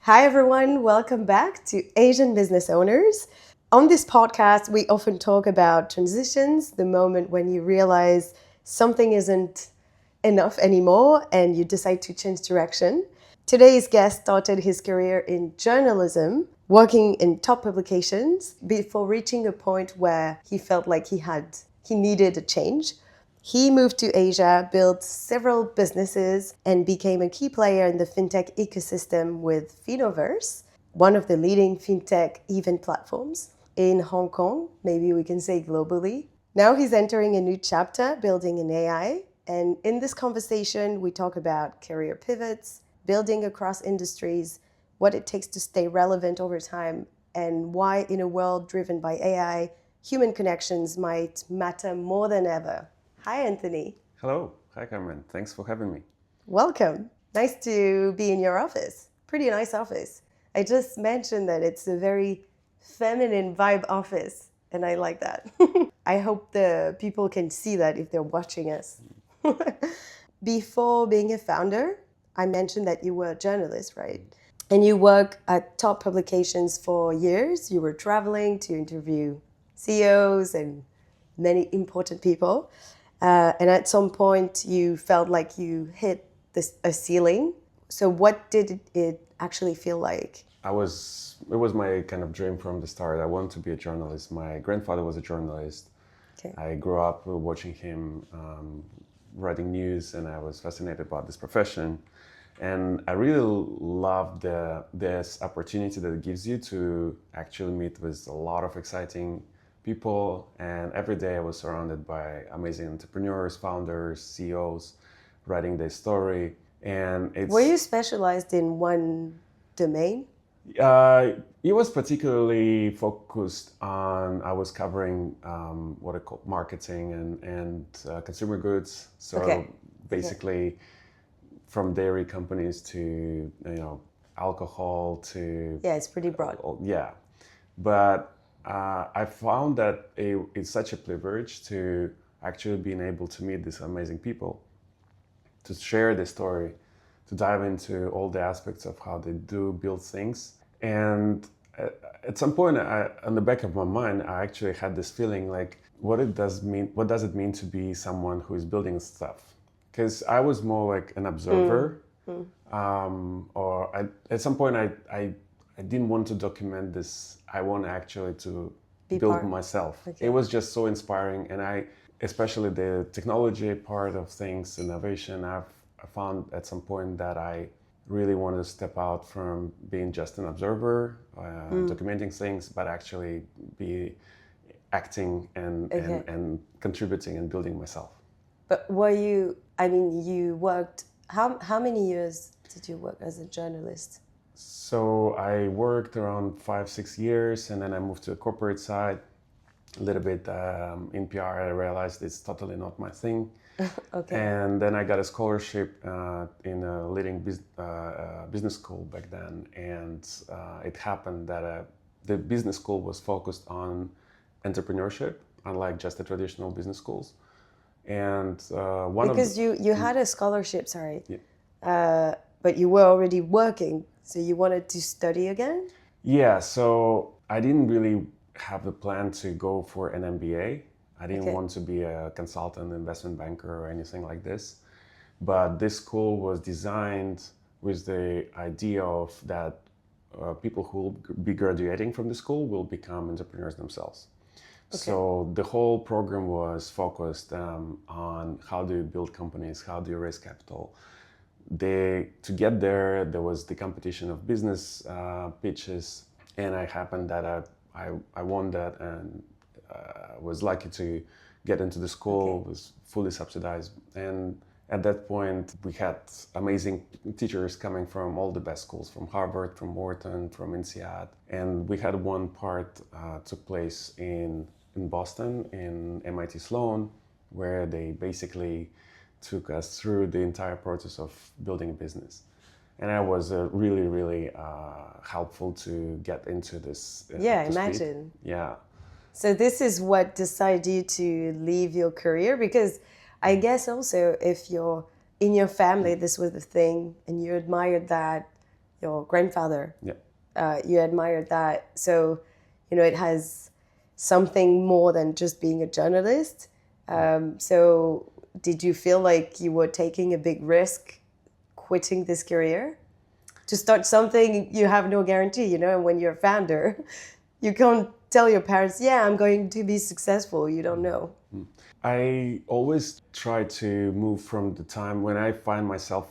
Hi, everyone. Welcome back to Asian Business Owners. On this podcast, we often talk about transitions, the moment when you realize something isn't enough anymore and you decide to change direction. Today's guest started his career in journalism, working in top publications before reaching a point where he felt like he needed a change. He moved to Asia, built several businesses, and became a key player in the fintech ecosystem with Finoverse, one of the leading fintech event platforms in Hong Kong, maybe we can say globally. Now he's entering a new chapter, building an AI. And in this conversation, we talk about career pivots, building across industries, what it takes to stay relevant over time, and why in a world driven by AI, human connections might matter more than ever. Hi, Anthony. Hello. Hi, Cameron. Thanks for having me. Welcome. Nice to be in your office. Pretty nice office. I just mentioned that it's a very feminine vibe office, and I like that. I hope the people can see that if they're watching us. Before being a founder, I mentioned that you were a journalist, right? And you work at top publications for years. You were traveling to interview CEOs and many important people. And at some point, you felt like you hit a ceiling. So what did it actually feel like? It was my kind of dream from the start. I wanted to be a journalist. My grandfather was a journalist. Okay. I grew up watching him writing news, and I was fascinated about this profession. And I really love this opportunity that it gives you to actually meet with a lot of exciting people. And every day I was surrounded by amazing entrepreneurs, founders, CEOs, writing their story. And Were you specialized in one domain? It was particularly focused on, I was covering what I call marketing and consumer goods. So basically from dairy companies to, alcohol to... Yeah, it's pretty broad. Yeah. But I found that it's such a privilege to actually being able to meet these amazing people, to share the story, to dive into all the aspects of how they do build things. And at some point, on the back of my mind, I actually had this feeling like, what does it mean to be someone who is building stuff? Because I was more like an observer, at some point I didn't want to document this. I want actually to build myself. Okay. It was just so inspiring, and especially the technology part of things, innovation. I found at some point that I really wanted to step out from being just an observer, documenting things, but actually be acting and contributing and building myself. But you worked, how many years did you work as a journalist? So I worked around 5-6 years, and then I moved to the corporate side a little bit in PR. I realized it's totally not my thing. Okay. And then I got a scholarship in a leading business school back then. And it happened that the business school was focused on entrepreneurship, unlike just the traditional business schools. And you had a scholarship, sorry. Yeah. But you were already working, so you wanted to study again? Yeah, so I didn't really have the plan to go for an MBA. I didn't want to be a consultant, investment banker, or anything like this. But this school was designed with the idea of that people who will be graduating from the school will become entrepreneurs themselves. Okay. So the whole program was focused on how do you build companies, how do you raise capital. To get there was the competition of business pitches, and I happened that I won that and was lucky to get into the school. Okay. Was fully subsidized, and at that point we had amazing teachers coming from all the best schools, from Harvard, from Wharton, from INSEAD, and we had one part took place in Boston in MIT Sloan, where they basically took us through the entire process of building a business. And that was really, really helpful to get into this. Yeah, imagine. Yeah. So this is what decided you to leave your career? Because I guess also if you're in your family, this was the thing, and you admired that, your grandfather. Yeah. You admired that. So, it has something more than just being a journalist. So did you feel like you were taking a big risk quitting this career to start something you have no guarantee, and when you're a founder, you can't tell your parents, yeah, I'm going to be successful. You don't know. I always try to move from the time when I find myself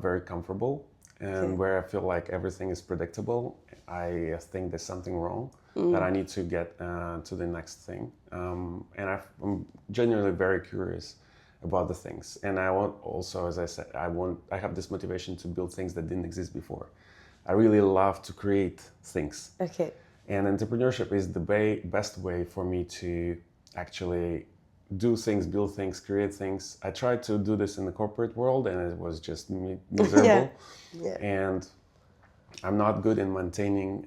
very comfortable and where I feel like everything is predictable. I think there's something wrong, that I need to get to the next thing. And I'm genuinely very curious about the things. And I want also, as I said, I have this motivation to build things that didn't exist before. I really love to create things. Okay. And entrepreneurship is the best way for me to actually do things, build things, create things. I tried to do this in the corporate world and it was just miserable. Yeah. And I'm not good in maintaining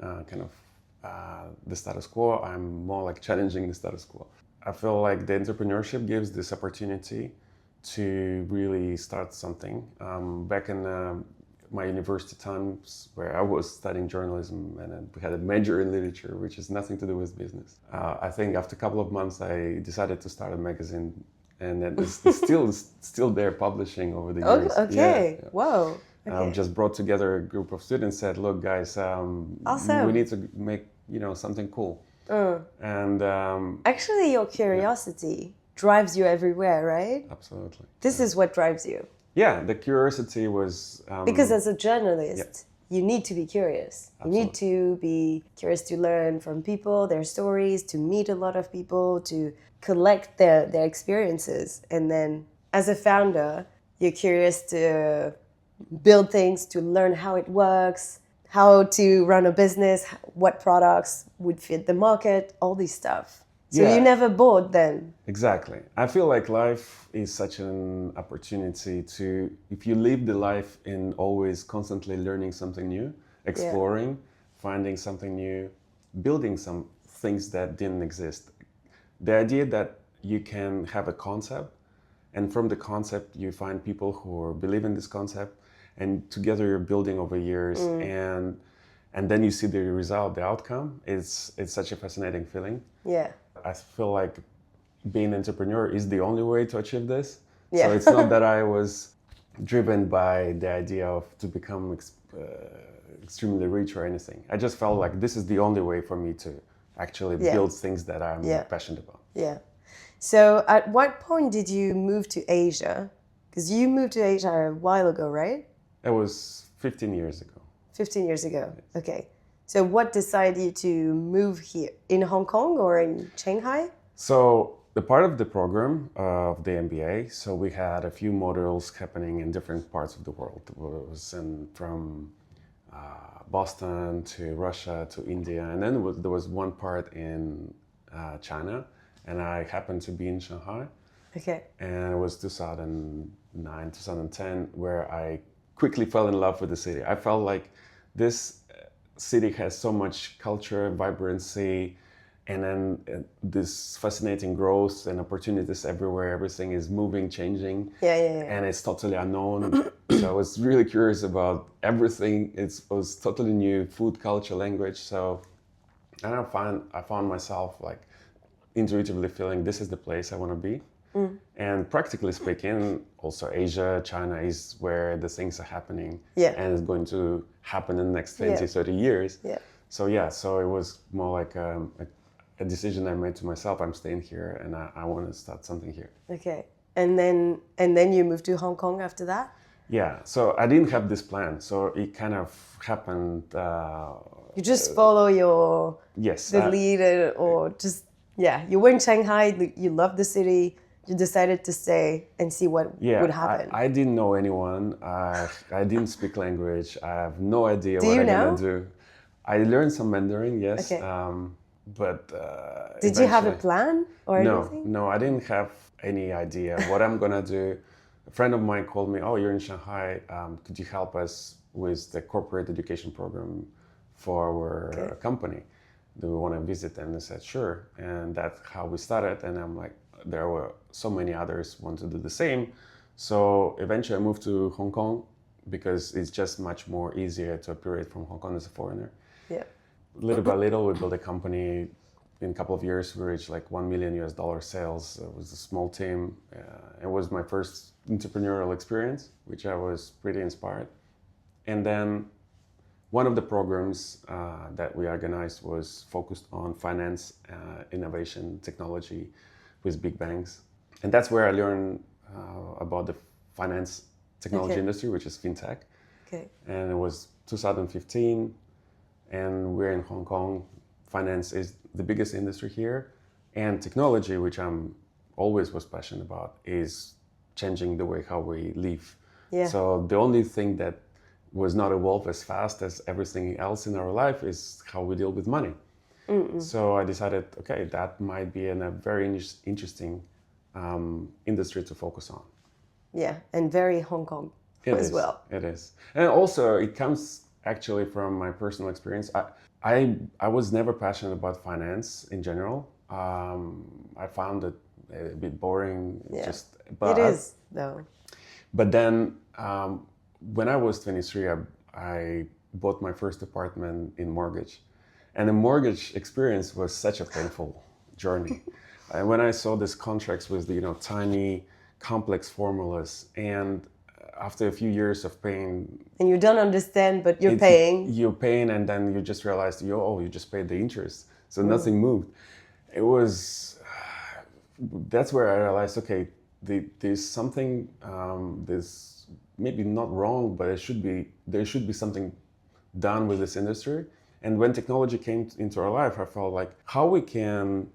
the status quo. I'm more like challenging the status quo. I feel like the entrepreneurship gives this opportunity to really start something. Back in my university times, where I was studying journalism and I had a major in literature, which has nothing to do with business. I think after a couple of months, I decided to start a magazine, and it's still there, publishing over the years. Okay. Yeah. Whoa. Okay. Just brought together a group of students, said, "Look, guys, Awesome. we need to make something cool." And actually, your curiosity drives you everywhere, right? Absolutely. This is what drives you. Yeah, the curiosity was because as a journalist, you need to be curious. Absolutely. You need to be curious to learn from people, their stories, to meet a lot of people, to collect their experiences. And then as a founder, you're curious to build things, to learn how it works, how to run a business, what products would fit the market, all this stuff. So you're never bored then. Exactly. I feel like life is such an opportunity to, if you live the life in always constantly learning something new, exploring, finding something new, building some things that didn't exist. The idea that you can have a concept, and from the concept you find people who believe in this concept, and together you're building over years, and then you see the result, the outcome. It's such a fascinating feeling. Yeah. I feel like being an entrepreneur is the only way to achieve this. Yeah. So it's not that I was driven by the idea of to become extremely rich or anything. I just felt like this is the only way for me to actually build things that I'm passionate about. Yeah. So at what point did you move to Asia? Because you moved to Asia a while ago, right? It was 15 years ago. 15 years ago. Yes. Okay. So what decided you to move here? In Hong Kong or in Shanghai? So the part of the program of the MBA, so we had a few modules happening in different parts of the world. It was from Boston to Russia to India. And then there was one part in China. And I happened to be in Shanghai. Okay. And it was 2009, 2010, where I quickly fell in love with the city. I felt like this city has so much culture, vibrancy, and then this fascinating growth and opportunities everywhere. Everything is moving, changing, and it's totally unknown. So I was really curious about everything. It was totally new, food, culture, language. So, and I found myself like intuitively feeling this is the place I want to be. And practically speaking, also Asia, China is where the things are happening, and it's going to happen in the next 20, 30 years. So it was more like a decision I made to myself. I'm staying here, and I want to start something here. Okay, and then you moved to Hong Kong after that? Yeah, so I didn't have this plan, so it kind of happened. You just follow your lead, or just you were in Shanghai. You loved the city. You decided to stay and see what would happen. I didn't know anyone. I didn't speak language. I have no idea what I'm going to do. I learned some Mandarin, yes. Okay. But did you have a plan or anything? No, I didn't have any idea what I'm going to do. A friend of mine called me, "Oh, you're in Shanghai. Could you help us with the corporate education program for our company? Do we want to visit?" And I said, "Sure." And that's how we started. And I'm like, there were so many others want to do the same. So eventually I moved to Hong Kong because it's just much more easier to operate from Hong Kong as a foreigner. Yeah. Little by little, we built a company. In a couple of years, we reached like $1 million sales. It was a small team. It was my first entrepreneurial experience, which I was pretty inspired. And then one of the programs that we organized was focused on finance, innovation, technology with big banks. And that's where I learned about the finance technology industry, which is FinTech. Okay. And it was 2015, and we're in Hong Kong. Finance is the biggest industry here, and technology, which I'm always was passionate about, is changing the way how we live. Yeah. So the only thing that was not evolved as fast as everything else in our life is how we deal with money. So I decided, okay, that might be a very interesting industry to focus on. Yeah, and very Hong Kong as well. It is. And also it comes actually from my personal experience. I was never passionate about finance in general. I found it a bit boring. Yeah. It is, though. But then when I was 23, I bought my first apartment in mortgage. And the mortgage experience was such a painful journey. And when I saw these contracts with the tiny, complex formulas, and after a few years of paying, and you don't understand, but you're paying, and then you just realized you just paid the interest, so nothing moved. It was that's where I realized, okay, there's something there's maybe not wrong, but there should be something done with this industry. And when technology came into our life, I felt like how we can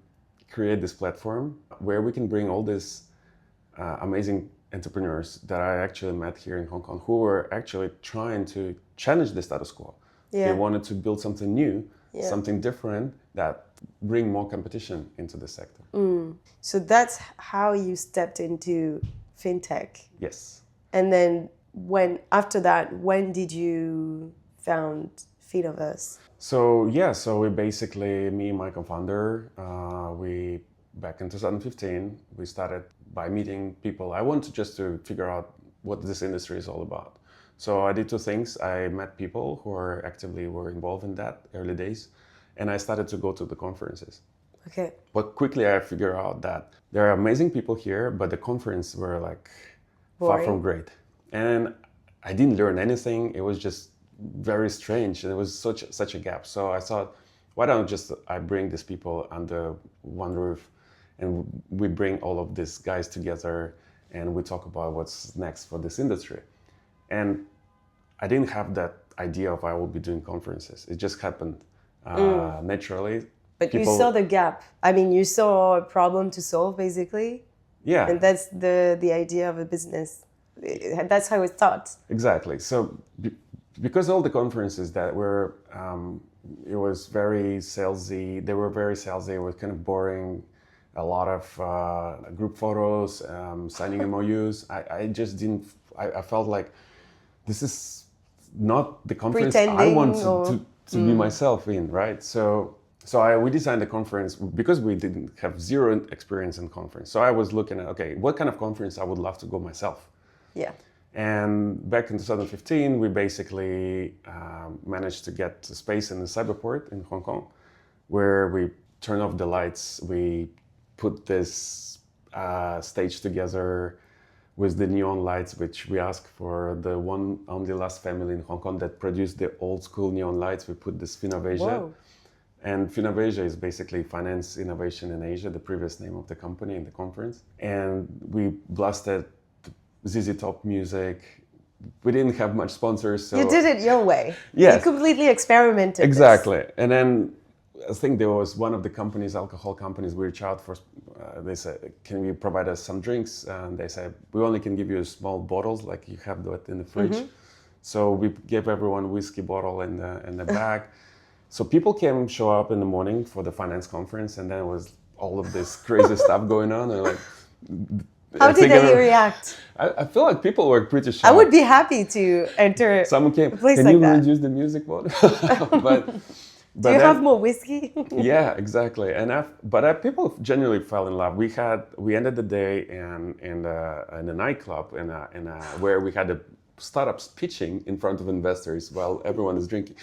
create this platform where we can bring all these amazing entrepreneurs that I actually met here in Hong Kong who were actually trying to challenge the status quo. They wanted to build something new, something different that bring more competition into the sector. So that's how you stepped into FinTech. Yes. And then after that, when did you found Finoverse? So we basically, me and my co-founder, we back in 2015, we started by meeting people. I wanted just to figure out what this industry is all about. So I did two things. I met people who were involved in that early days, and I started to go to the conferences. Okay. But quickly I figured out that there are amazing people here, but the conferences were like far from great. And I didn't learn anything. It was just very strange, and it was such a gap. So I thought, why don't I bring these people under one roof, and we bring all of these guys together, and we talk about what's next for this industry. And I didn't have that idea of I will be doing conferences. It just happened naturally. But you saw the gap. I mean, you saw a problem to solve, basically. Yeah. And that's the idea of a business. That's how it starts. Exactly. So because all the conferences that were, it was very salesy. They were very salesy. It was kind of boring. A lot of group photos, signing MOUs. I just didn't. I felt like this is not the conference I want to be myself in, right? So we designed the conference because we didn't have zero experience in conference. So I was looking at, okay, what kind of conference I would love to go myself. Yeah. And back in 2015, we basically managed to get a space in the Cyberport in Hong Kong, where we turned off the lights. We put this stage together with the neon lights, which we asked for the one only last family in Hong Kong that produced the old school neon lights. We put this Finoverse. Whoa. And Finoverse is basically finance innovation in Asia, the previous name of the company in the conference. And we blasted ZZ Top music. We didn't have much sponsors. So you did it your way. Yeah. You completely experimented. Exactly. And then I think there was one of the companies, alcohol companies, we reached out for, they said, can you provide us some drinks? And they said, we only can give you small bottles, like you have that in the fridge. Mm-hmm. So we gave everyone whiskey bottle in the bag. So people came show up in the morning for the finance conference, and then it was all of this crazy stuff going on. And like, how did they react? I feel like people were pretty shocked. I would be happy to enter. Someone came. Can you reduce the music volume? Do you have more whiskey? Yeah, exactly. And people genuinely fell in love. We ended the day in a nightclub where we had startups pitching in front of investors while everyone is drinking.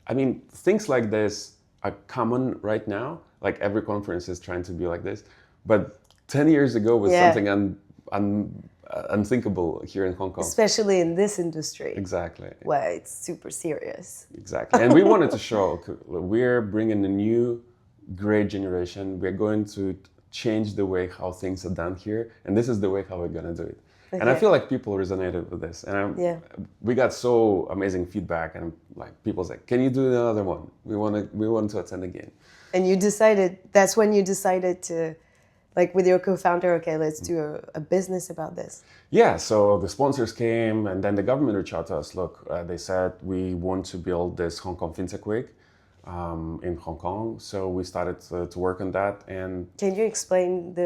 I mean, things like this are common right now. Like every conference is trying to be like this. But 10 years ago was something unthinkable here in Hong Kong. Especially in this industry. Exactly. Where it's super serious. Exactly. And we wanted to show we're bringing a new great generation. We're going to change the way how things are done here. And this is the way how we're going to do it. Okay. And I feel like people resonated with this. And we got so amazing feedback. And like people said, can you do another one? We want to attend again. And that's when you decided to, like with your co-founder, okay, let's do a business about this. Yeah, so the sponsors came and then the government reached out to us. Look, they said, we want to build this Hong Kong FinTech Week in Hong Kong. So we started to work on that. And can you explain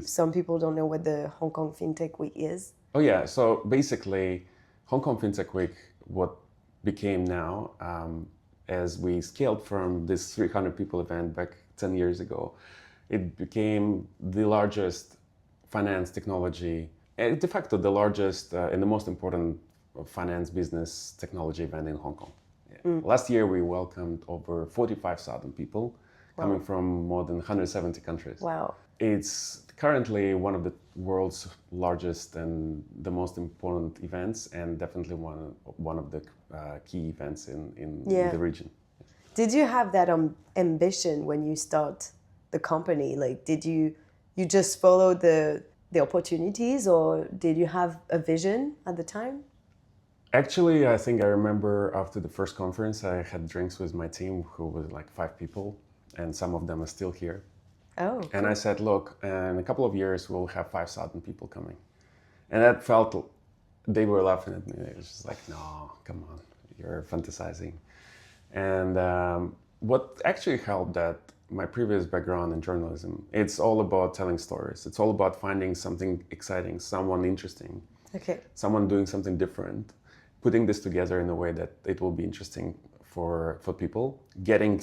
some people don't know what the Hong Kong FinTech Week is? Oh yeah, so basically Hong Kong FinTech Week, what became now, as we scaled from this 300 people event back 10 years ago, it became the largest finance technology, and de facto the largest and the most important finance business technology event in Hong Kong. Yeah. Last year we welcomed over 45,000 people coming from more than 170 countries. Wow. It's currently one of the world's largest and the most important events, and definitely one of the key events in the region. Did you have that ambition when you start the company? Like, did you just follow the opportunities, or did you have a vision at the time? Actually, I think I remember after the first conference, I had drinks with my team, who was like 5 people, and some of them are still here. Oh. Cool. And I said, look, in a couple of years, we'll have 5,000 people coming. And that felt, they were laughing at me. It was just like, no, come on, you're fantasizing. And what actually helped, that my previous background in journalism, it's all about telling stories. It's all about finding something exciting, someone interesting, someone doing something different, putting this together in a way that it will be interesting for people, getting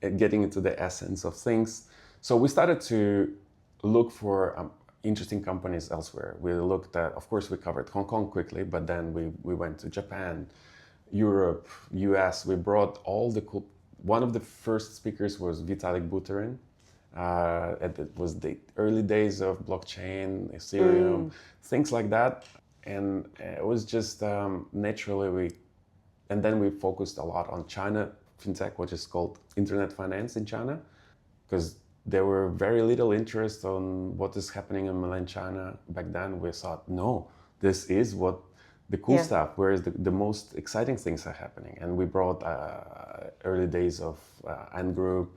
into the essence of things. So we started to look for interesting companies elsewhere. We looked at, of course, we covered Hong Kong quickly, but then we went to Japan, Europe, US. We brought all the cool. One of the first speakers was Vitalik Buterin. It was the early days of blockchain, Ethereum, things like that. And it was just naturally and then we focused a lot on China FinTech, which is called internet finance in China, because there were very little interest on what is happening in mainland China back then. We thought, no, this is what the cool stuff, whereas the most exciting things are happening. And we brought early days of Ant Group,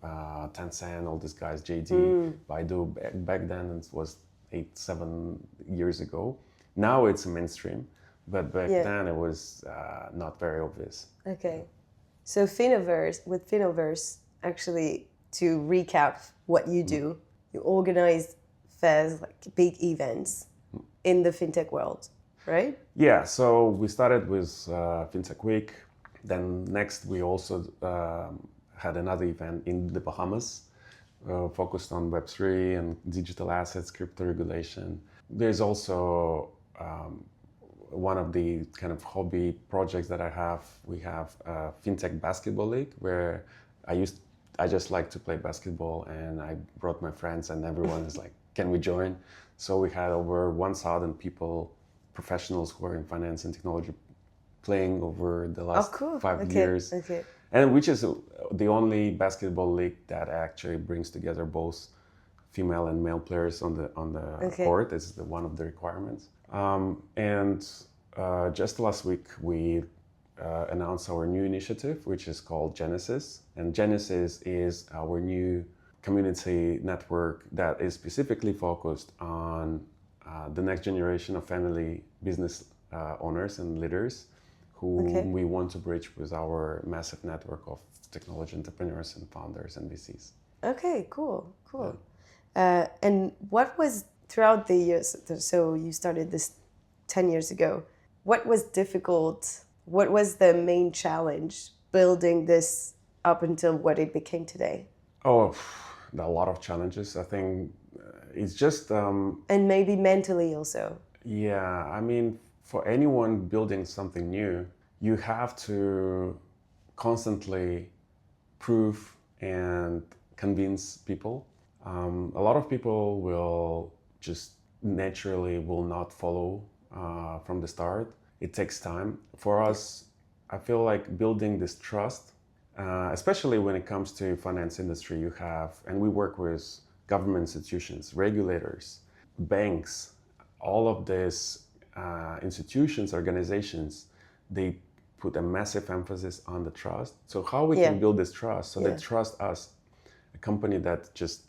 Tencent, all these guys, JD, Baidu, back then it was 8-7 years ago. Now it's mainstream, but back then it was not very obvious. Okay. So Finoverse, actually, to recap what you do, you organize fairs, like big events in the FinTech world, right? Yeah, so we started with FinTech Week. Then next we also had another event in the Bahamas, focused on Web3 and digital assets, crypto regulation. There's also one of the kind of hobby projects that I have. We have a FinTech Basketball League, where I just like to play basketball, and I brought my friends, and everyone is like, can we join? So we had over 1,000 people, professionals who are in finance and technology, playing over the last 5 years. Okay. And which is the only basketball league that actually brings together both female and male players on the court. It's one of the requirements. And just last week, we announced our new initiative, which is called Genesis. And Genesis is our new community network that is specifically focused on the next generation of family business owners and leaders who we want to bridge with our massive network of technology entrepreneurs and founders and VCs. Okay, cool. Yeah. And what was throughout the years, so you started this 10 years ago, what was difficult? What was the main challenge building this up until what it became today? Oh, a lot of challenges. I think it's just... and maybe mentally also. Yeah, I mean, for anyone building something new, you have to constantly prove and convince people. A lot of people will just naturally will not follow from the start. It takes time. For us, I feel like building this trust, especially when it comes to finance industry, you have, and we work with government institutions, regulators, banks, all of these institutions, organizations, they put a massive emphasis on the trust. So how we can build this trust? So they trust us, a company that just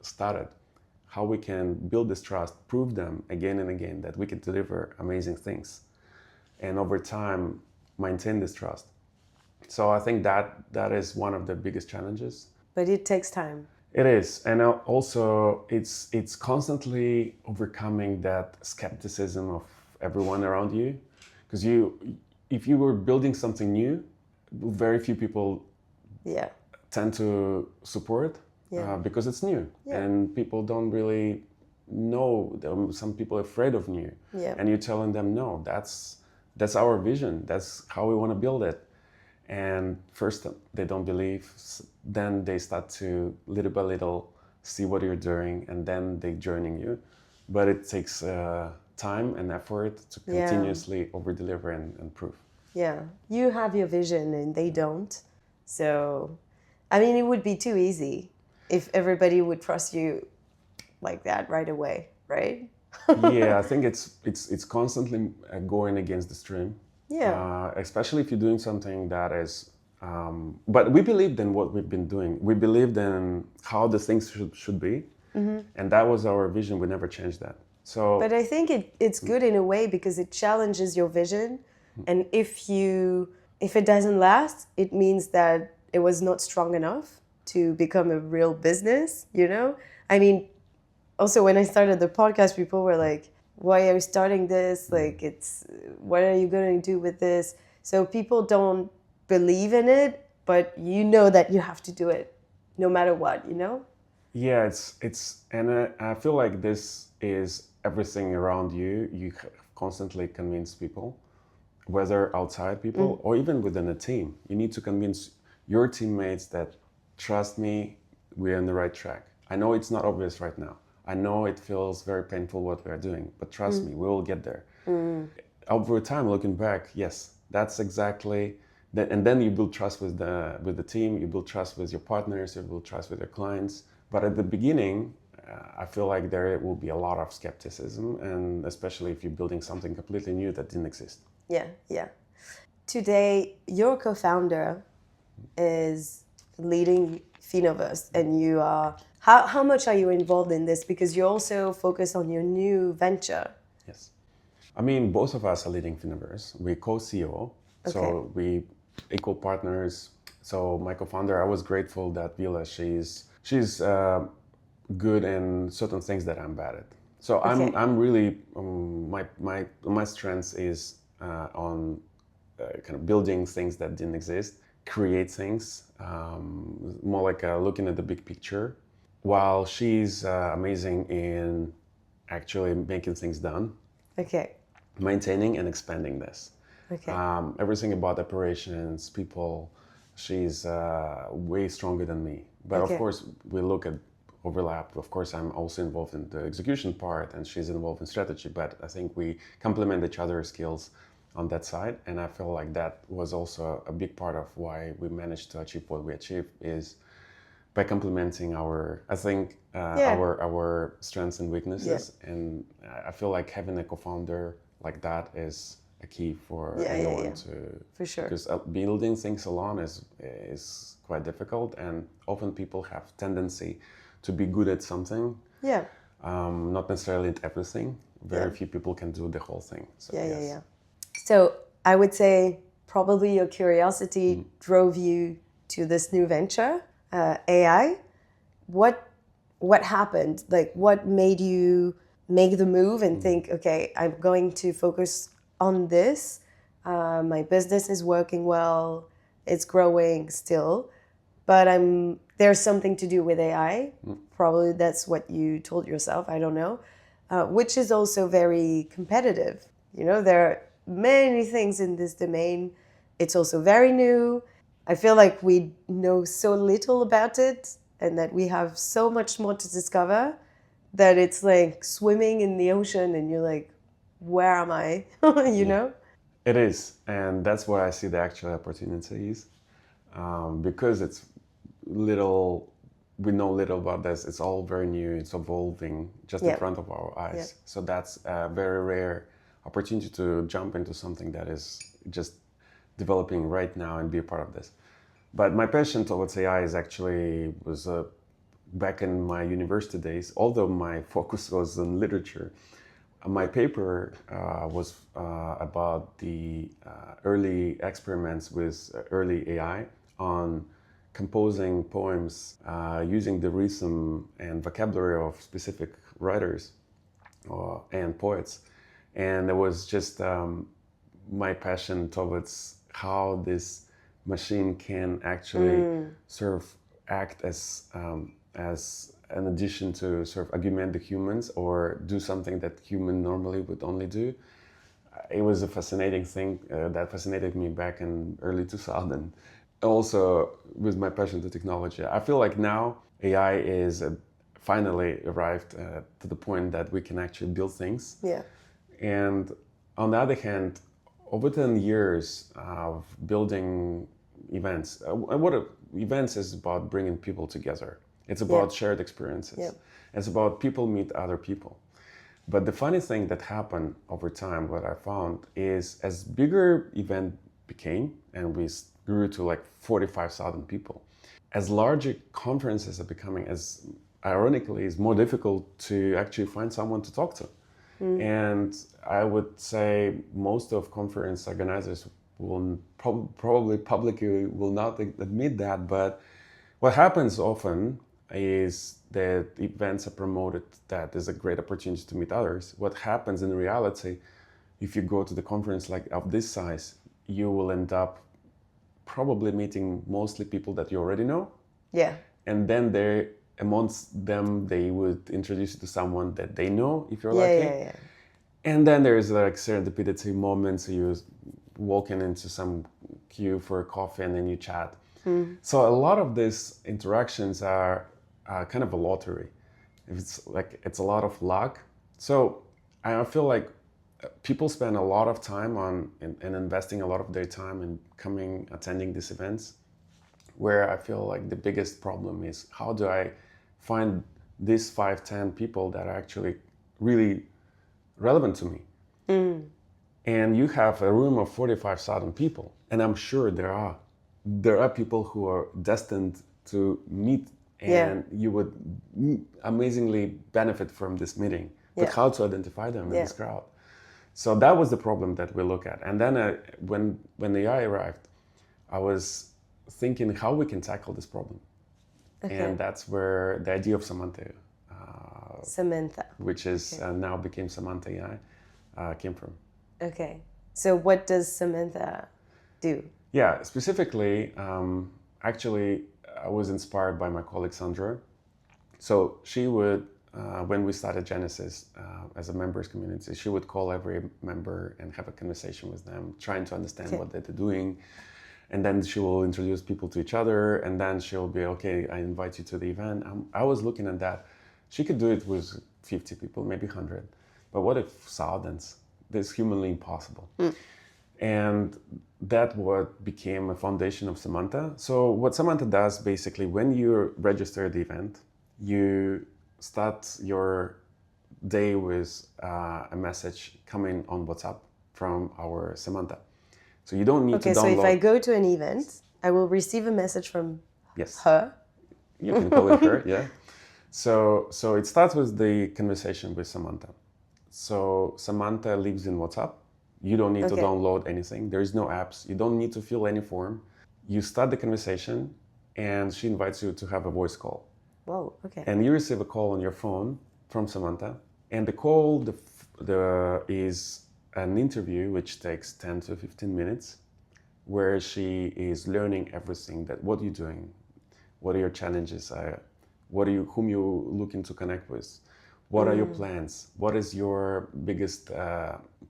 started. How we can build this trust, prove them again and again that we can deliver amazing things, and over time maintain this trust. So I think that is one of the biggest challenges. But it takes time. It is, and also it's constantly overcoming that skepticism of everyone around you, because if you were building something new, very few people tend to support because it's new, and people don't really know. Some people are afraid of new, and you're telling them no, that's our vision, that's how we want to build it. And first they don't believe, then they start to little by little see what you're doing, and then they joining you. But it takes time and effort to continuously over deliver and prove. Yeah, you have your vision and they don't. So, I mean, it would be too easy if everybody would trust you like that right away, right? Yeah, I think it's constantly going against the stream. Yeah. Especially if you're doing something that is, but we believed in what we've been doing. We believed in how the things should be, and that was our vision. We never changed that. So, but I think it's good in a way because it challenges your vision, and if it doesn't last, it means that it was not strong enough to become a real business. You know, I mean, also when I started the podcast, people were like, why are you starting this? Like, what are you going to do with this? So people don't believe in it, but you know that you have to do it no matter what, you know? Yeah, and I feel like this is everything around you. You constantly convince people, whether outside people or even within a team. You need to convince your teammates that, trust me, we're on the right track. I know it's not obvious right now. I know it feels very painful what we are doing, but trust me, we will get there. Over time, looking back, yes, that's exactly that. And then you build trust with the team, you build trust with your partners, you build trust with your clients. But at the beginning, I feel like there will be a lot of skepticism, and especially if you're building something completely new that didn't exist. Yeah, yeah. Today, your co-founder is leading Finoverse, and you are. How much are you involved in this? Because you also focus on your new venture. Yes. I mean, both of us are leading Finoverse. We co-CEO, so we equal partners. So my co-founder, I was grateful that Vila, she's good in certain things that I'm bad at. So I'm really my strength is on kind of building things that didn't exist, create things, more like looking at the big picture, while she's amazing in actually making things done, maintaining and expanding this. Everything about operations, people, she's way stronger than me. But of course, we look at overlap. Of course, I'm also involved in the execution part, and she's involved in strategy. But I think we complement each other's skills on that side, and I feel like that was also a big part of why we managed to achieve what we achieved, is by complementing our strengths and weaknesses. And I feel like having a co-founder like that is a key for anyone to, for sure, because building things alone is quite difficult, and often people have tendency to be good at something, not necessarily at everything. Very few people can do the whole thing. So, So I would say probably your curiosity drove you to this new venture, AI. What happened? Like, what made you make the move and think, okay, I'm going to focus on this. My business is working well. It's growing still, but there's something to do with AI. Probably that's what you told yourself. I don't know. which is also very competitive. You know, there are many things in this domain. It's also very new. I feel like we know so little about it and that we have so much more to discover that it's like swimming in the ocean and you're like, where am I? You know? It is. And that's where I see the actual opportunities. Because it's little, we know little about this. It's all very new. It's evolving just in front of our eyes. So that's a very rare opportunity to jump into something that is just developing right now and be a part of this. But my passion towards AI was back in my university days. Although my focus was on literature, my paper was about the early experiments with early AI on composing poems using the rhythm and vocabulary of specific writers and poets. And it was just my passion towards how this machine can actually sort of act as an addition to sort of augment the humans or do something that human normally would only do. It was a fascinating thing that fascinated me back in early 2000. Also, with my passion to technology, I feel like now AI is finally arrived to the point that we can actually build things. Yeah. And on the other hand, over 10 years of building events, events is about bringing people together. It's about shared experiences. It's about people meet other people. But the funny thing that happened over time, what I found is as bigger event became, and we grew to like 45,000 people, as larger conferences are becoming, as ironically, it's more difficult to actually find someone to talk to. And I would say most of conference organizers will probably publicly will not admit that, but what happens often is that events are promoted that there's a great opportunity to meet others. What happens in reality, if you go to the conference like of this size, you will end up probably meeting mostly people that you already know. Yeah. And then amongst them, they would introduce you to someone that they know if you're lucky. Yeah. And then there's like serendipity moments. You walking into some queue for a coffee and then you chat. So a lot of these interactions are kind of a lottery. It's a lot of luck. So I feel like people spend a lot of time and investing a lot of their time in attending these events, where I feel like the biggest problem is how do I find these 5-10 people that are actually really relevant to me. And you have a room of 45,000 people, and I'm sure there are people who are destined to meet, and you would amazingly benefit from this meeting. But how to identify them in this crowd? So that was the problem that we look at. And then when AI arrived, I was thinking how we can tackle this problem. And that's where the idea of Samantha, which is now became Samantha AI, came from. Okay. So what does Samantha do? Yeah, specifically, actually, I was inspired by my colleague Sandra. So she would, when we started Genesis as a members community, she would call every member and have a conversation with them, trying to understand what they're doing. And then she will introduce people to each other. And then she'll be, okay, I invite you to the event. I was looking at that. She could do it with 50 people, maybe 100. But what if thousands? This is humanly impossible. And that what became a foundation of Samantha. So what Samantha does, basically, when you register the event, you start your day with a message coming on WhatsApp from our Samantha. So you don't need to download. Okay, so if I go to an event, I will receive a message from her. You can call it her, yeah. So it starts with the conversation with Samantha. So Samantha lives in WhatsApp. You don't need to download anything. There is no apps. You don't need to fill any form. You start the conversation, and she invites you to have a voice call. Whoa, okay. And you receive a call on your phone from Samantha. And the call is an interview which takes 10 to 15 minutes, where she is learning everything that what you're doing, what are your challenges, whom you're looking to connect with, What are your plans? What is your biggest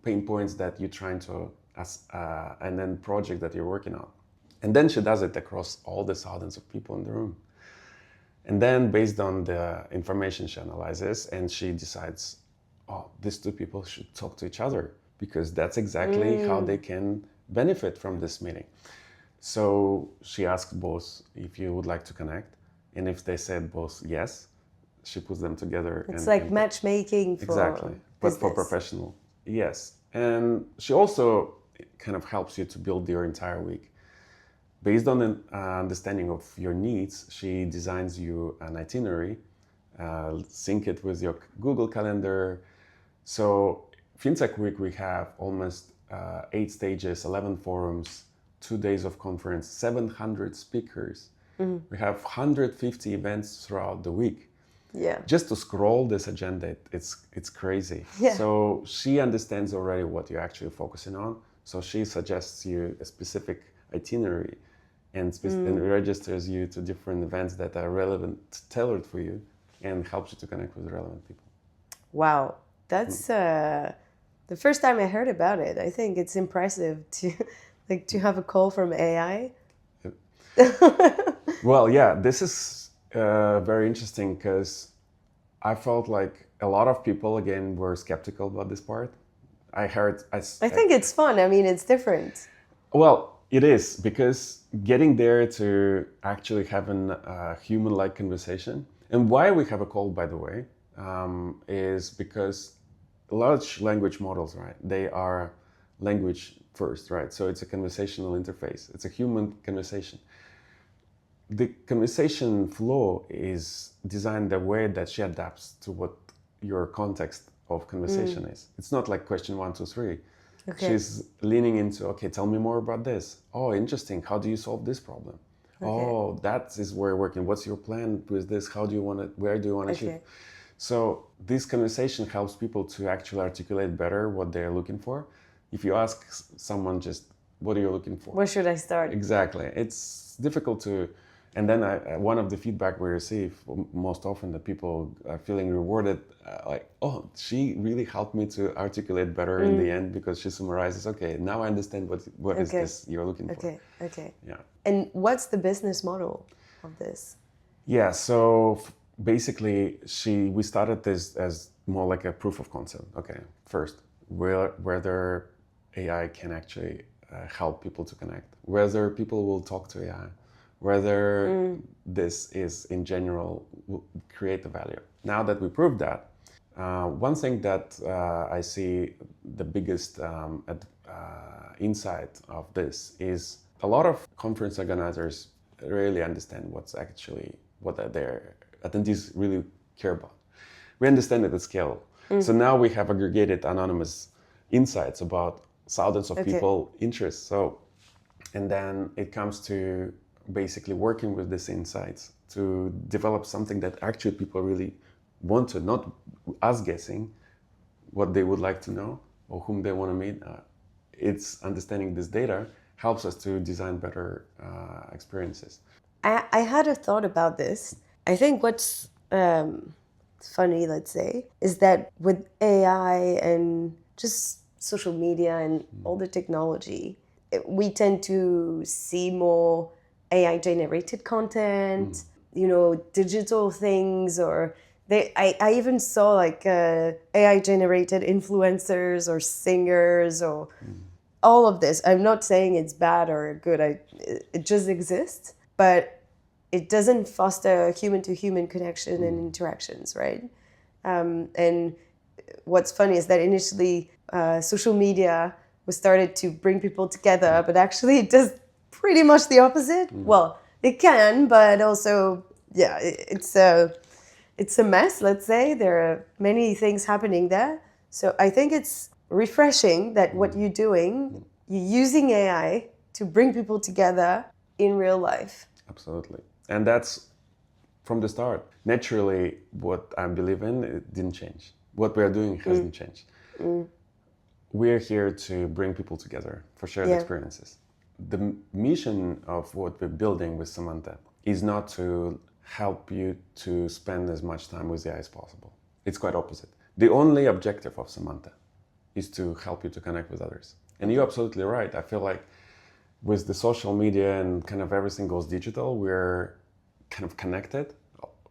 pain points that you're trying to, and then project that you're working on? And then she does it across all the thousands of people in the room. And then based on the information she analyzes, and she decides, oh, these two people should talk to each other because that's exactly how they can benefit from this meeting. So she asked both if you would like to connect. And if they said both yes, she puts them together. It's like matchmaking for exactly, but for professional, yes. And she also kind of helps you to build your entire week. Based on an understanding of your needs, she designs you an itinerary, sync it with your Google Calendar. So FinTech Week, we have almost 8 stages, 11 forums, 2 days of conference, 700 speakers. We have 150 events throughout the week. Yeah. Just to scroll this agenda, it's crazy. Yeah. So she understands already what you're actually focusing on. So she suggests you a specific itinerary and registers you to different events that are relevant, tailored for you, and helps you to connect with relevant people. Wow. That's the first time I heard about it. I think it's impressive to have a call from AI. Well, yeah, this is very interesting because I felt like a lot of people, again, were skeptical about this part. I think it's fun. I mean, it's different. Well, it is, because getting there to actually having a human-like conversation, and why we have a call, by the way, is because large language models, right? They are language first, right? So it's a conversational interface. It's a human conversation. The conversation flow is designed the way that she adapts to what your context of conversation is. It's not like question 1, 2, 3. Okay. She's leaning into, okay, tell me more about this. Oh, interesting. How do you solve this problem? Okay. Oh, that is where you're working. What's your plan with this? How do you want it? Where do you want to shift? So this conversation helps people to actually articulate better what they're looking for. If you ask someone just, what are you looking for? Where should I start? Exactly. It's difficult to, and then one of the feedback we receive most often, that people are feeling rewarded, like, oh, she really helped me to articulate better in the end, because she summarizes, okay, now I understand what is this you're looking for. Okay. Yeah. And what's the business model of this? Yeah, so basically we started this as more like a proof of concept. Okay, first, whether AI can actually help people to connect, whether people will talk to AI, whether this is in general will create a value. Now that we proved that, one thing that I see the biggest insight of this is a lot of conference organizers really understand what their attendees really care about. We understand it at scale. So now we have aggregated anonymous insights about thousands of people interests. So, and then it comes to basically working with these insights to develop something that actually people really want to, not us guessing what they would like to know or whom they want to meet. It's understanding this data helps us to design better experiences. I had a thought about this. I think what's funny, let's say, is that with AI and just social media and all the technology, we tend to see more AI-generated content, digital things, or I even saw like AI-generated influencers or singers or all of this. I'm not saying it's bad or good. It just exists, but it doesn't foster human-to-human connection and interactions, right? And what's funny is that initially social media was started to bring people together, but actually it does pretty much the opposite. Well, it can, but also, yeah, it's a mess, let's say. There are many things happening there. So I think it's refreshing that what you're doing, you're using AI to bring people together in real life. Absolutely. And that's from the start. Naturally, what I believe in, it didn't change. What we're doing hasn't changed. We're here to bring people together for shared experiences. The mission of what we're building with Samantha is not to help you to spend as much time with AI as possible. It's quite opposite. The only objective of Samantha is to help you to connect with others. And you're absolutely right. I feel like with the social media and kind of everything goes digital, we're kind of connected.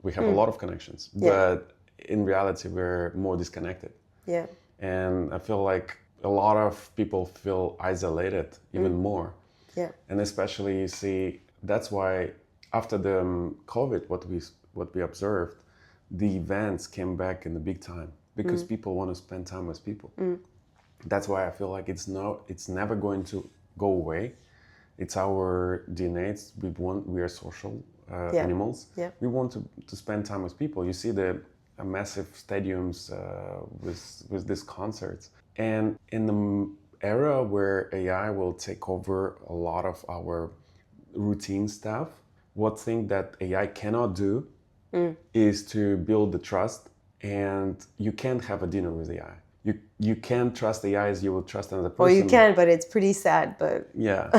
We have a lot of connections, but in reality, we're more disconnected. Yeah. And I feel like a lot of people feel isolated even more. Yeah. And especially you see, that's why after the COVID, what we observed, the events came back in the big time because people want to spend time with people. That's why I feel like it's never going to go away. It's our DNA. We are social animals. Yeah. We want to spend time with people. You see the massive stadiums with these concerts. And in the era where AI will take over a lot of our routine stuff, one thing that AI cannot do is to build the trust. And you can't have a dinner with AI. You can't trust AI as you would trust another person. Well, you can, but it's pretty sad. But yeah,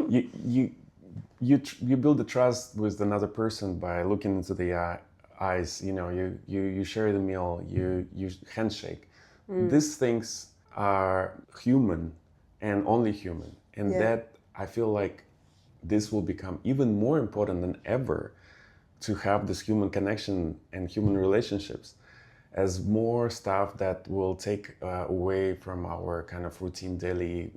you build the trust with another person by looking into the eyes. You know, you share the meal, you handshake. These things are human and only human, and that I feel like this will become even more important than ever to have this human connection and human relationships, as more stuff that will take away from our kind of routine daily,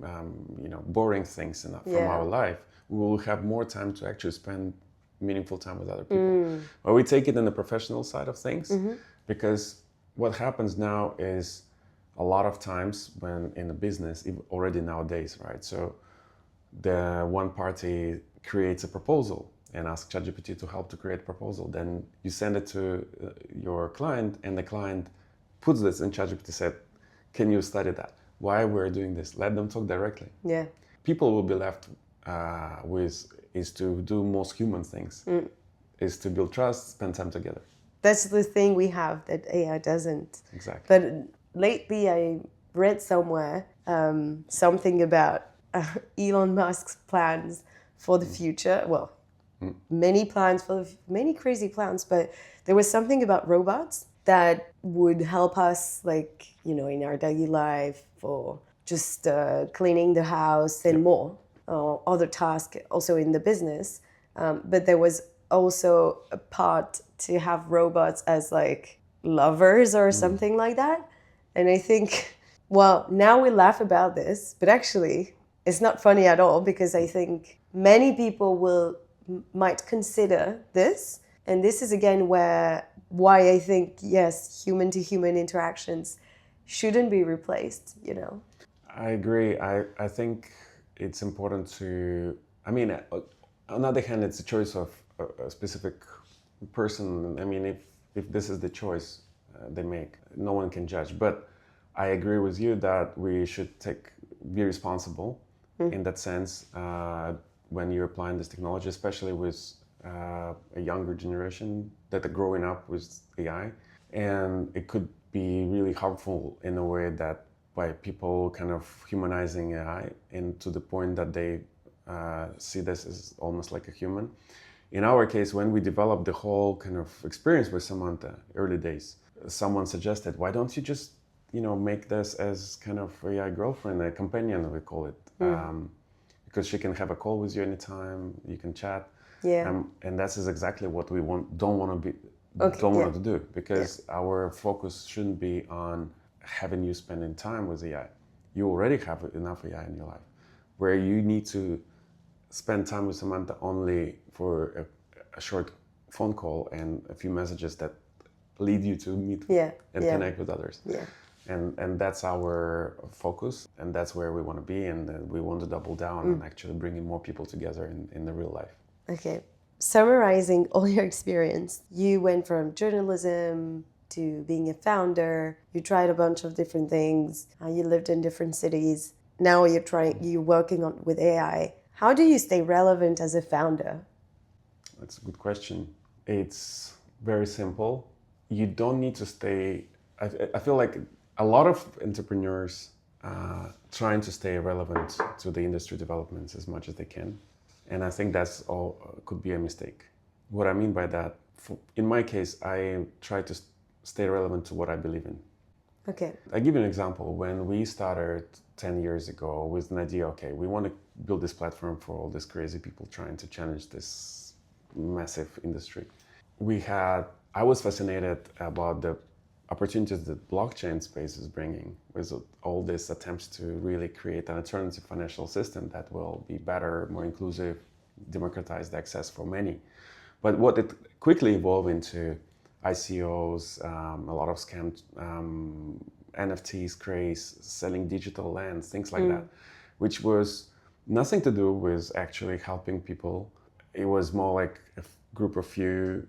boring things from our life. We will have more time to actually spend meaningful time with other people. But we take it in the professional side of things, because what happens now is a lot of times when in a business, already nowadays, right? So the one party creates a proposal and asks ChatGPT to help to create a proposal. Then you send it to your client, and the client puts this in ChatGPT, said, can you study that? Why we're doing this? Let them talk directly. Yeah. People will be left with is to do most human things, is to build trust, spend time together. That's the thing we have that AI doesn't. Exactly. But lately I read somewhere something about Elon Musk's plans for the future. Well, many crazy plans, but there was something about robots that would help us, like, in our daily life, for just cleaning the house and more, other tasks also in the business. But there was also a part to have robots as like lovers or something like that. And I think, well, now we laugh about this, but actually it's not funny at all, because I think many people might consider this. And this is again why I think, yes, human to human interactions shouldn't be replaced, I agree. I think it's important to, on the other hand, it's a choice of a specific person. I mean, if this is the choice they make, no one can judge. But I agree with you that we should be responsible in that sense when you're applying this technology, especially with a younger generation that are growing up with AI. And it could be really harmful in a way that by people kind of humanizing AI, and to the point that they see this as almost like a human. In our case, when we developed the whole kind of experience with Samantha, early days, someone suggested, why don't you just, make this as kind of AI girlfriend, a companion, we call it, because she can have a call with you anytime, you can chat. Yeah. And that's exactly what we don't want to do, because our focus shouldn't be on having you spending time with AI. You already have enough AI in your life, where you need to spend time with Samantha only for a short phone call and a few messages that lead you to meet and connect with others. Yeah. And that's our focus, and that's where we want to be, and we want to double down on actually bringing more people together in the real life. Okay. Summarizing all your experience, you went from journalism to being a founder. You tried a bunch of different things. You lived in different cities. Now you're working with AI. How do you stay relevant as a founder? That's a good question. It's very simple. You don't need to stay. I feel like a lot of entrepreneurs trying to stay relevant to the industry developments as much as they can. And I think that's all could be a mistake. What I mean by that, in my case, I try to stay relevant to what I believe in. Okay. I give you an example. When we started 10 years ago with an idea, okay, we want to build this platform for all these crazy people trying to challenge this massive industry. I was fascinated about the opportunities that blockchain space is bringing with all these attempts to really create an alternative financial system that will be better, more inclusive, democratized access for many. But what it quickly evolved into ICOs, a lot of scams, NFTs craze, selling digital lands, things like that, which was nothing to do with actually helping people. It was more like a group of few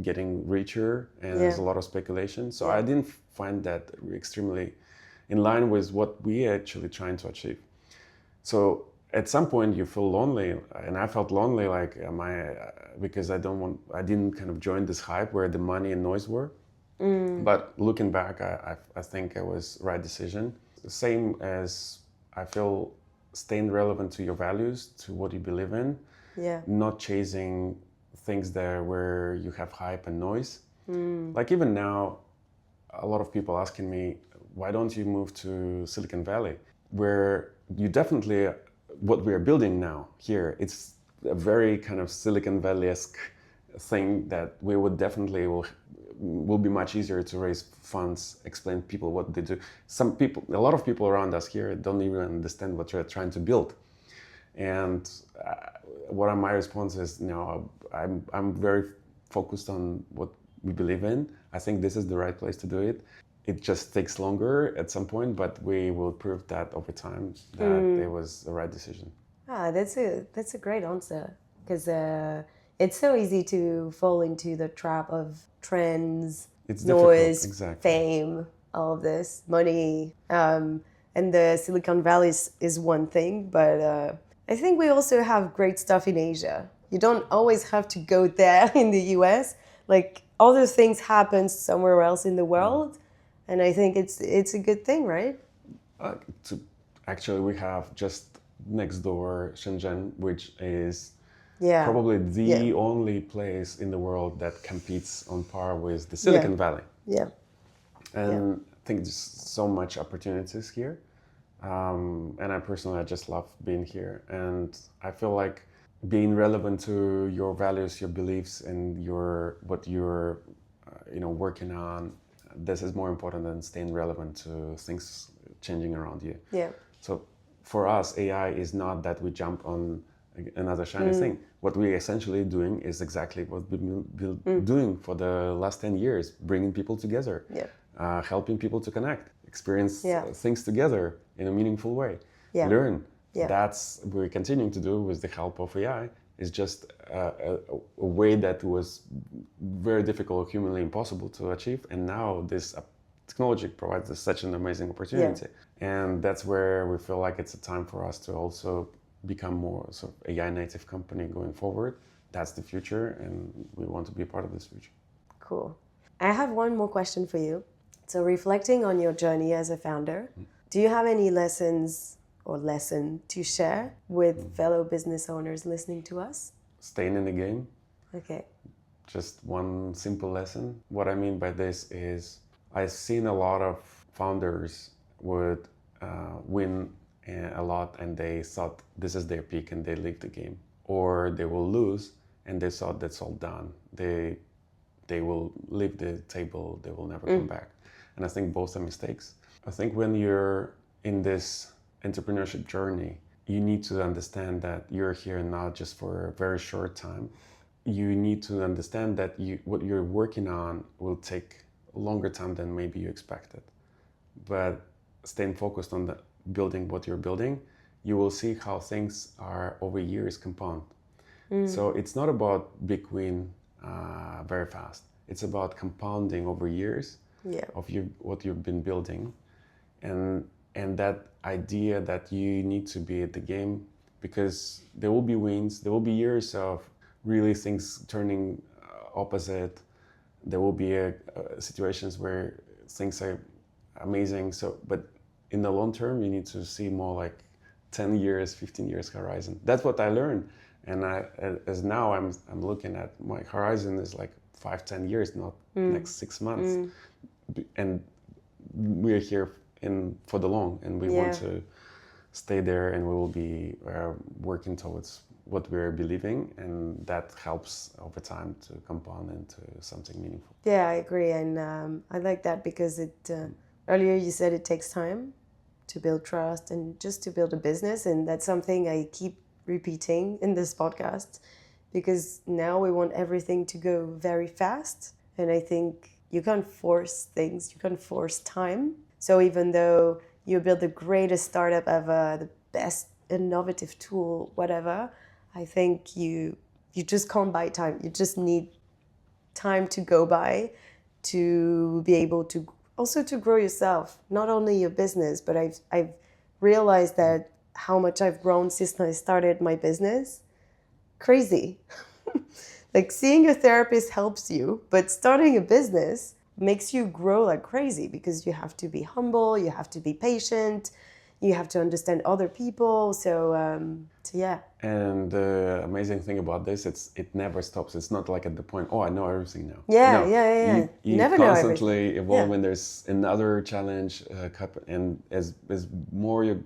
getting richer, and there's a lot of speculation. So I didn't find that extremely in line with what we actually trying to achieve. So at some point you feel lonely, and I felt lonely, like because I didn't kind of join this hype where the money and noise were. But looking back, I think it was right decision. Same as I feel staying relevant to your values, to what you believe in, not chasing things there where you have hype and noise. Like even now, a lot of people asking me, why don't you move to Silicon Valley, where you definitely, what we are building now here, it's a very kind of Silicon Valley-esque thing that we would definitely will be much easier to raise funds, explain to people what they do. A lot of people around us here don't even understand what we're trying to build. And my response is, I'm very focused on what we believe in. I think this is the right place to do it. It just takes longer at some point, but we will prove that over time that it was the right decision. That's a great answer, because it's so easy to fall into the trap of trends, noise, fame, all of this, money. And the Silicon Valley is one thing, but I think we also have great stuff in Asia. You don't always have to go there in the US. Like, other things happen somewhere else in the world. And I think it's a good thing, right? Actually, we have just next door Shenzhen, which is probably the only place in the world that competes on par with the Silicon Valley. And I think there's so much opportunities here. And I just love being here. And I feel like being relevant to your values, your beliefs, and what you're working on, this is more important than staying relevant to things changing around you. So for us, AI is not that we jump on another shiny thing. What we're essentially doing is exactly what we've been doing for the last 10 years, bringing people together, helping people to connect, experience things together in a meaningful way, learn. That's what we're continuing to do with the help of AI. Is just a way that was very difficult, humanly impossible to achieve. And now this technology provides us such an amazing opportunity. And that's where we feel like it's a time for us to also become more sort of AI native company going forward. That's the future, and we want to be a part of this future. Cool. I have one more question for you. So, reflecting on your journey as a founder, do you have any lesson to share with fellow business owners listening to us? Staying in the game. Okay. Just one simple lesson. What I mean by this is I've seen a lot of founders would win a lot and they thought this is their peak and they leave the game. Or they will lose and they thought that's all done. They will leave the table, they will never come back. And I think both are mistakes. I think when you're in this entrepreneurship journey, you need to understand that you're here not just for a very short time. You need to understand that what you're working on will take a longer time than maybe you expected. But staying focused on building what you're building, you will see how things are over years compound. So it's not about big win very fast. It's about compounding over years of what you've been building. And that idea that you need to be at the game, because there will be wins, there will be years of really things turning opposite. There will be situations where things are amazing. But in the long term, you need to see more like 10 years, 15 years horizon. That's what I learned. And as now I'm looking at my horizon is like 5-10 years, not next 6 months. And we're here for the long, and we want to stay there, and we will be working towards what we're believing, and that helps over time to compound into something meaningful. Yeah, I agree, and I like that because earlier you said it takes time to build trust and just to build a business, and that's something I keep repeating in this podcast, because now we want everything to go very fast, and I think you can't force things, you can't force time. So even though you build the greatest startup ever, the best innovative tool, whatever, I think you just can't buy time. You just need time to go by to be able to also to grow yourself, not only your business, but I've realized that how much I've grown since I started my business. Crazy. Like seeing a therapist helps you, but starting a business makes you grow like crazy because you have to be humble, you have to be patient, you have to understand other people. So yeah. And the amazing thing about this, it never stops. It's not like at the point, oh, I know everything now. Yeah, No, yeah. You never know constantly everything. evolve, Yeah. and there's another challenge, and as more you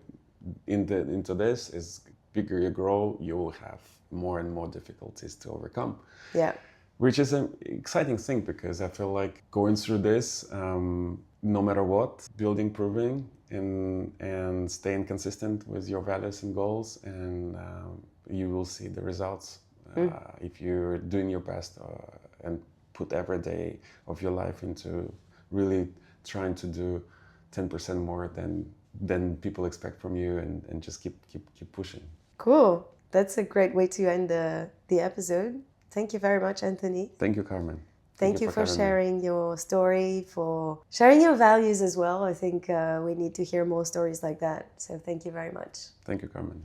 into this, as bigger you grow, you will have more and more difficulties to overcome. Yeah. Which is an exciting thing, because I feel like going through this, no matter what, building, proving, and staying consistent with your values and goals, and you will see the results if you're doing your best and put every day of your life into really trying to do 10% more than people expect from you, and just keep pushing. Cool. That's a great way to end the episode. Thank you very much, Anthony. Thank you, Carmen. Thank you for sharing your story, for sharing your values as well. I think we need to hear more stories like that. So thank you very much. Thank you, Carmen.